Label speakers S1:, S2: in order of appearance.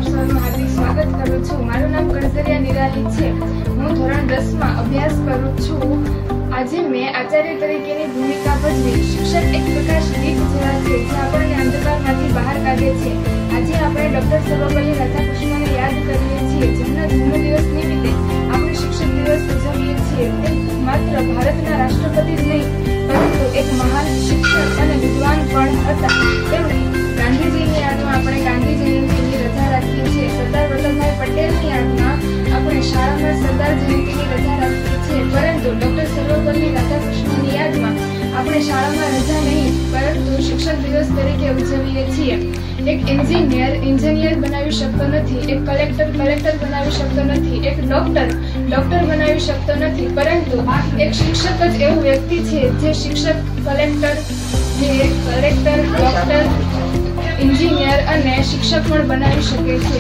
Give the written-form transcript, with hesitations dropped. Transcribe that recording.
S1: આપ સૌનું હાર્દિક સ્વાગત કરું છું। મારું નામ કણઝરિયા નિરાલી છે। હું ધોરણ 10 માં અભ્યાસ કરું છું। આજે મેં આચાર્ય તરીકેની ભૂમિકા ભજવી। શિક્ષક એક પ્રકાશ દીપ જેવા છે જે આપણને અંધકારમાંથી બહાર કાઢે છે। આજે આપણે ડોક્ટર સર્વપલ્લી રાધાકૃષ્ણને યાદ કરીએ છીએ, જેમના જન્મદિવસ નિમિત્તે આપણે શિક્ષક દિવસ ઉજવીએ છીએ। તે માત્ર ભારતના રાષ્ટ્રપતિ જ નહીં, પરંતુ એક મહાન શિક્ષક અને વિદ્વાન પણ હતા। તેમણે ગાંધીજીની યાદમાં આપણે ગાંધી જયંતિની રજા રાખીએ છીએ। સરદાર વલ્લભભાઈ પટેલની યાદમાં આપણે શાળામાં સરદાર જયંતિની રજા રાખીએ છીએ। પરંતુ ડોક્ટર સર્વપલ્લી રાધાકૃષ્ણની યાદમાં આપણે શાળામાં રજા નહીં, પરંતુ શિક્ષક દિવસ તરીકે ઉજવીએ છીએ। એક એન્જિનિયર બનાવી શકતો નથી, એક કલેક્ટર બનાવી શકતો નથી, એક ડોક્ટર બનાવી શકતો નથી, પરંતુ એક શિક્ષક જ એવું વ્યક્તિ છે જે શિક્ષક, કલેક્ટર, ડોક્ટર, એન્જિનિયર અને શિક્ષક પણ બનાવી શકે છે।